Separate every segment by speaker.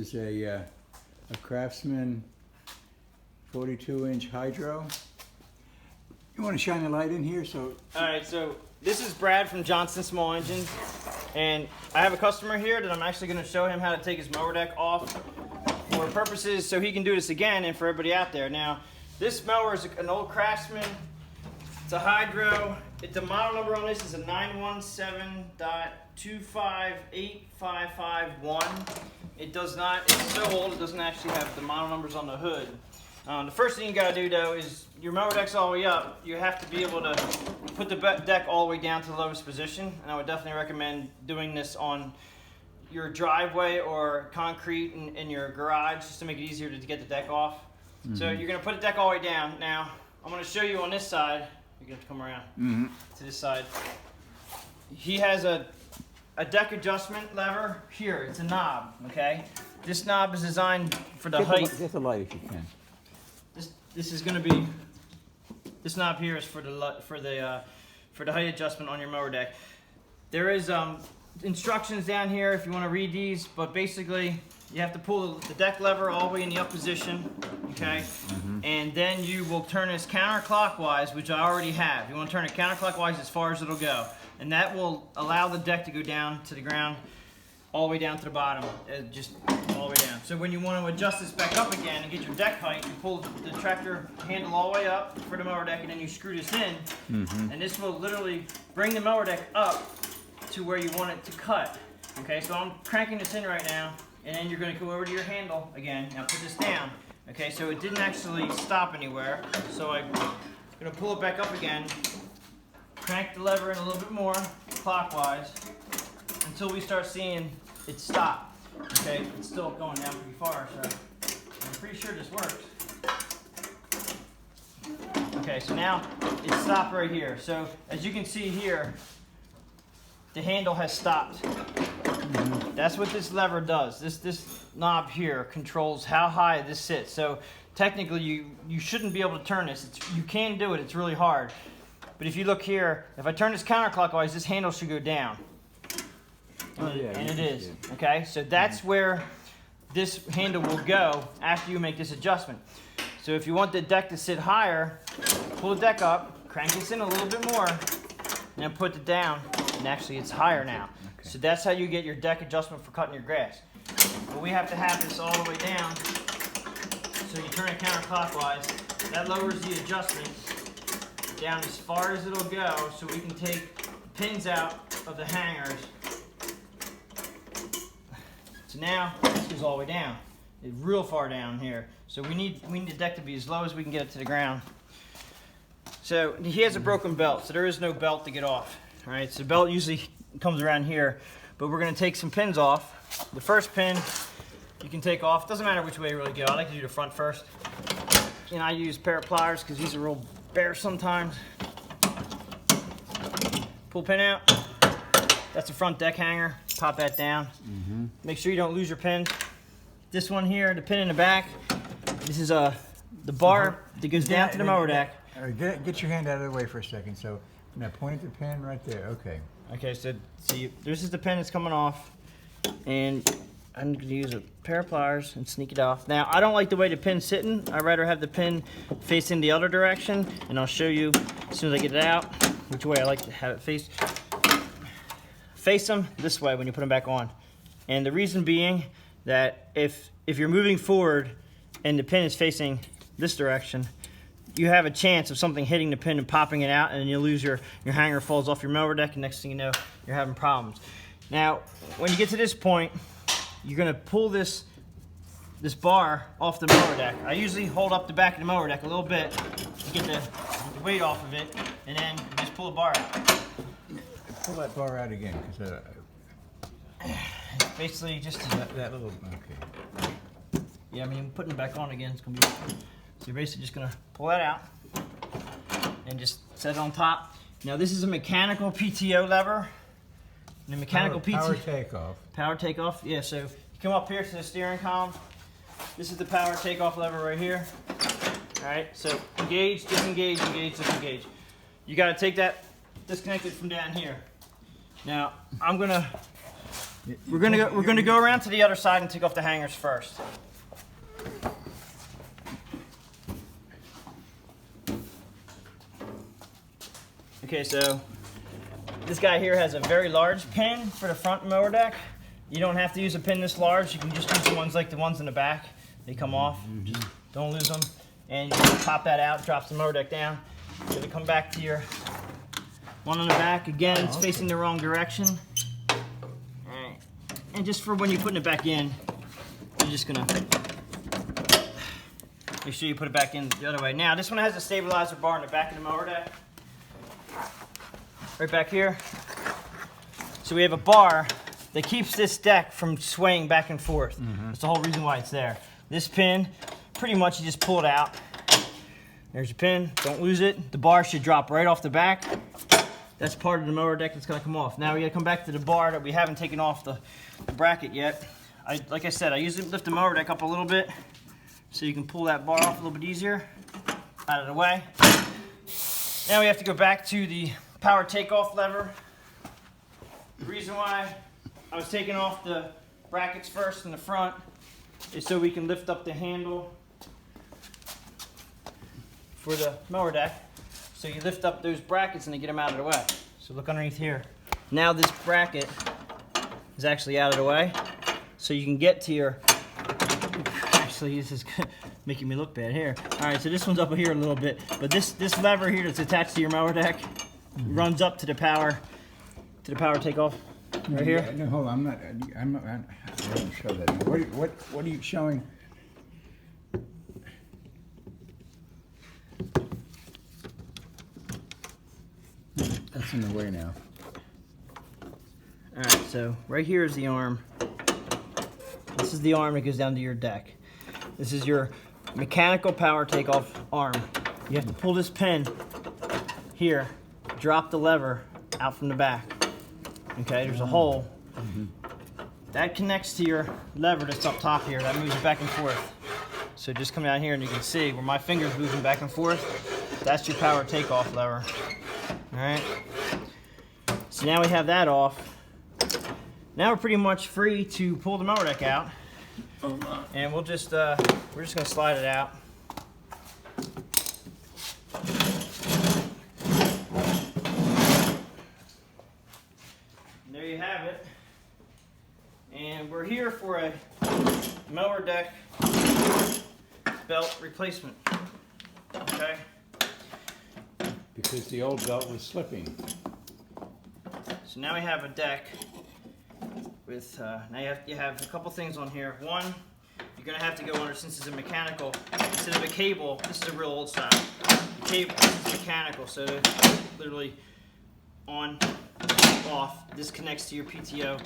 Speaker 1: is a Craftsman 42-inch hydro. You want to shine a light in here? So.
Speaker 2: All right, so this is Brad from Johnson Small Engine, and I have a customer here that I'm actually going to show him how to take his mower deck off for purposes so he can do this again and for everybody out there. Now, this mower is an old Craftsman. It's a hydro. The model number on this is a 917.2585551. It does not, it's so old it doesn't actually have the model numbers on the hood. The first thing you gotta do though is your mower deck's all the way up. You have to be able to put the deck all the way down to the lowest position. And I would definitely recommend doing this on your driveway or concrete in your garage just to make it easier to get the deck off. Mm-hmm. So you're gonna put the deck all the way down. Now, I'm gonna show you on this side. You're gonna have to come around to this side. He has a deck adjustment lever here. It's a knob, okay? This knob is designed for the height.
Speaker 1: Get the light if you can.
Speaker 2: This is going to be, this knob here is for the height adjustment on your mower deck. There is instructions down here if you want to read these, but basically you have to pull the deck lever all the way in the up position, okay? And then you will turn this counterclockwise, which I already have. You want to turn it counterclockwise as far as it'll go, and that will allow the deck to go down to the ground, all the way down to the bottom, just all the way down. So when you want to adjust this back up again and get your deck height, you pull the tractor handle all the way up for the mower deck, and then you screw this in, and this will literally bring the mower deck up to where you want it to cut. Okay, so I'm cranking this in right now, and then you're going to go over to your handle again. Now put this down. Okay, so it didn't actually stop anywhere, so I'm going to pull it back up again, crank the lever in a little bit more clockwise until we start seeing it stop. Okay, it's still going down pretty far, so I'm pretty sure this works. Okay, so now it stopped right here. So as you can see here, the handle has stopped. That's what this lever does. This knob here controls how high this sits. So technically you shouldn't be able to turn this. You can do it, it's really hard. But if you look here, if I turn this counterclockwise, this handle should go down. And it is, okay? So that's where this handle will go after you make this adjustment. So if you want the deck to sit higher, pull the deck up, crank this in a little bit more, and then put it down, and actually it's higher now. Okay. So that's how you get your deck adjustment for cutting your grass. But we have to have this all the way down, so you turn it counterclockwise. That lowers the adjustment down as far as it'll go, so we can take the pins out of the hangers. So now this goes all the way down. It's real far down here. So we need the deck to be as low as we can get it to the ground. So he has a broken belt, so there is no belt to get off. All right, so the belt usually comes around here, but we're gonna take some pins off. The first pin you can take off. Doesn't matter which way you really go. I like to do the front first. And I use a pair of pliers because these are real bare sometimes. Pull pin out. That's the front deck hanger. Pop that down. Make sure you don't lose your pin. This one here, the pin in the back. This is the bar that goes down to the mower deck.
Speaker 1: All right, get your hand out of the way for a second. So now point at the pin right there. Okay.
Speaker 2: Okay, so see, this is the pin that's coming off, and I'm going to use a pair of pliers and sneak it off. Now, I don't like the way the pin's sitting. I'd rather have the pin facing the other direction, and I'll show you as soon as I get it out which way I like to have it face. Face them this way when you put them back on. And the reason being that if you're moving forward and the pin is facing this direction, you have a chance of something hitting the pin and popping it out, and then you lose your hanger falls off your mower deck, and next thing you know, you're having problems. Now, when you get to this point, you're gonna pull this bar off the mower deck. I usually hold up the back of the mower deck a little bit to get the weight off of it, and then you just pull the bar out.
Speaker 1: Pull that bar out again, because
Speaker 2: basically just
Speaker 1: that little. Okay.
Speaker 2: Yeah, I mean putting it back on again is gonna be. So you're basically just gonna pull that out and just set it on top. Now this is a mechanical PTO lever. And the mechanical
Speaker 1: power takeoff.
Speaker 2: Power takeoff. Yeah. So you come up here to the steering column. This is the power takeoff lever right here. All right. So engage, disengage, engage, disengage. You got to take that disconnected from down here. Now I'm gonna We're gonna go around to the other side and take off the hangers first. Okay, so this guy here has a very large pin for the front mower deck. You don't have to use a pin this large. You can just use the ones like the ones in the back. They come off. Just don't lose them. And you can pop that out, drops the mower deck down. You're gonna come back to your one on the back. Again, it's facing the wrong direction. Alright. And just for when you're putting it back in, you're just gonna make sure you put it back in the other way. Now, this one has a stabilizer bar in the back of the mower deck. Right back here. So we have a bar that keeps this deck from swaying back and forth. That's the whole reason why it's there. This pin, pretty much you just pull it out. There's your pin, don't lose it. The bar should drop right off the back. That's part of the mower deck that's gonna come off. Now we gotta come back to the bar that we haven't taken off the bracket yet. Like I said, I usually lift the mower deck up a little bit so you can pull that bar off a little bit easier. Out of the way. Now we have to go back to the power takeoff lever. The reason why I was taking off the brackets first in the front is so we can lift up the handle for the mower deck. So you lift up those brackets and they get them out of the way. So look underneath here. Now this bracket is actually out of the way. So you can get to your, actually this is making me look bad here. All right, so this one's up here a little bit, but this lever here that's attached to your mower deck runs up to the power takeoff right here.
Speaker 1: No, hold on, I don't show that. What are you showing? That's in the way now.
Speaker 2: All right, so right here is the arm. This is the arm that goes down to your deck. This is your mechanical power takeoff arm. You have to pull this pin here, drop the lever out from the back. Okay, there's a hole. That connects to your lever that's up top here. That moves back and forth. So just come down here and you can see where my finger's moving back and forth. That's your power takeoff lever. All right. So now we have that off. Now we're pretty much free to pull the mower deck out. And we're just gonna slide it out. And there you have it. And we're here for a mower deck belt replacement. Okay.
Speaker 1: Because the old belt was slipping.
Speaker 2: So now we have a deck with, now you have a couple things on here. One, you're gonna have to go under, since it's a mechanical, instead of a cable, this is a real old style. The cable is mechanical, so it's literally on, off. This connects to your PTO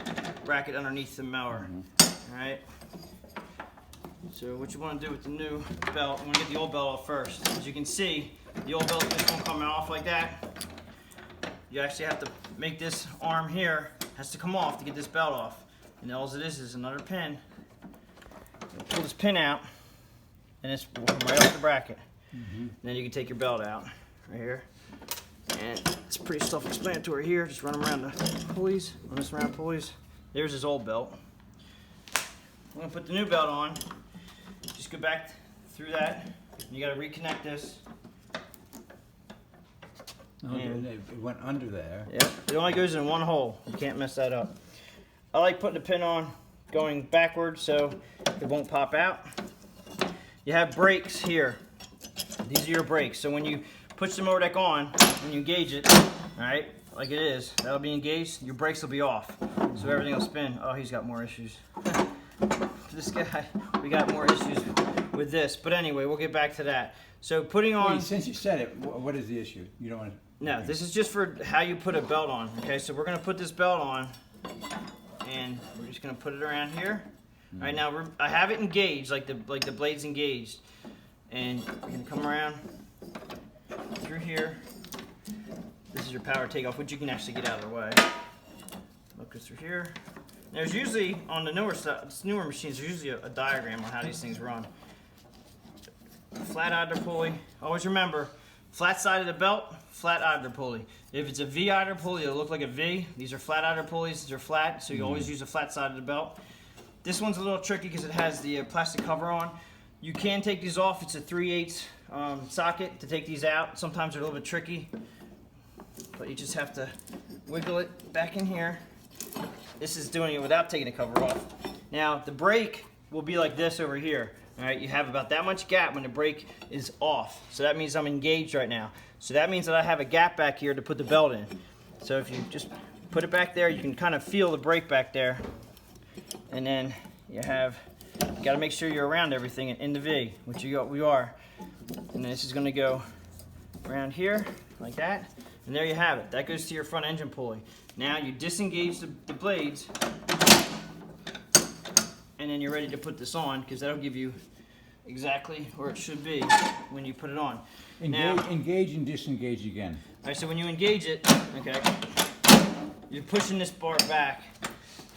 Speaker 2: bracket underneath the mower. All right. So what you want to do with the new belt, I'm going to get the old belt off first. As you can see, the old belt just won't come off like that. You actually have to make this arm here, has to come off to get this belt off. And all it is another pin. You'll pull this pin out, and it's will come right off the bracket. And then you can take your belt out, right here. And it's pretty self-explanatory here. Just run them around the pulleys, run this around pulleys. There's his old belt. I'm going to put the new belt on. Just go back through that. You got to reconnect this.
Speaker 1: Oh, it went under there.
Speaker 2: Yep, it only goes in one hole. You can't mess that up. I like putting the pin on going backwards so it won't pop out. You have brakes here. These are your brakes. So when you push the mower deck on, when you engage it, all right, like it is, that'll be engaged, your brakes will be off. So everything will spin. Oh, he's got more issues. This guy, we got more issues with this. But anyway, we'll get back to that. So putting on...
Speaker 1: Wait, since you said it, what is the issue? You don't want to...
Speaker 2: No, this is just for how you put a belt on. Okay, so we're going to put this belt on, and we're just going to put it around here. All right, now I have it engaged, like the blade's engaged. And we're going to come around through here. This is your power takeoff, which you can actually get out of the way. Look through here. There's usually, on the newer machines, there's usually a diagram on how these things run. Flat idler pulley. Always remember, Flat side of the belt, flat idler pulley. If it's a V idler pulley, it'll look like a V. These are flat idler pulleys, these are flat, so you always use the flat side of the belt. This one's a little tricky because it has the plastic cover on. You can take these off. It's a 3/8 socket to take these out. Sometimes they're a little bit tricky, but you just have to wiggle it back in here. This is doing it without taking the cover off. Now, the brake will be like this over here. All right, you have about that much gap when the brake is off. So that means I'm engaged right now. So that means that I have a gap back here to put the belt in. So if you just put it back there, you can kind of feel the brake back there. And then you got to make sure you're around everything in the V, which we are. And then this is going to go around here like that. And there you have it. That goes to your front engine pulley. Now you disengage the blades, and then you're ready to put this on, because that'll give you exactly where it should be when you put it on.
Speaker 1: Engage and disengage again.
Speaker 2: All right, so when you engage it, okay, you're pushing this bar back,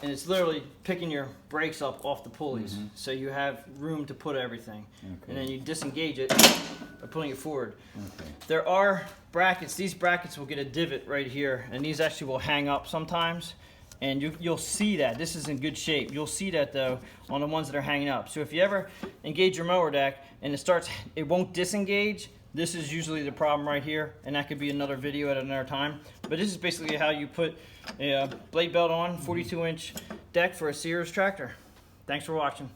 Speaker 2: and it's literally picking your brakes up off the pulleys, so you have room to put everything. Okay. And then you disengage it by pulling it forward. Okay. There are brackets. These brackets will get a divot right here, and these actually will hang up sometimes. And you'll see that. This is in good shape. You'll see that, though, on the ones that are hanging up. So if you ever engage your mower deck and it won't disengage, this is usually the problem right here, and that could be another video at another time. But this is basically how you put a blade belt on 42-inch deck for a Sears tractor. Thanks for watching.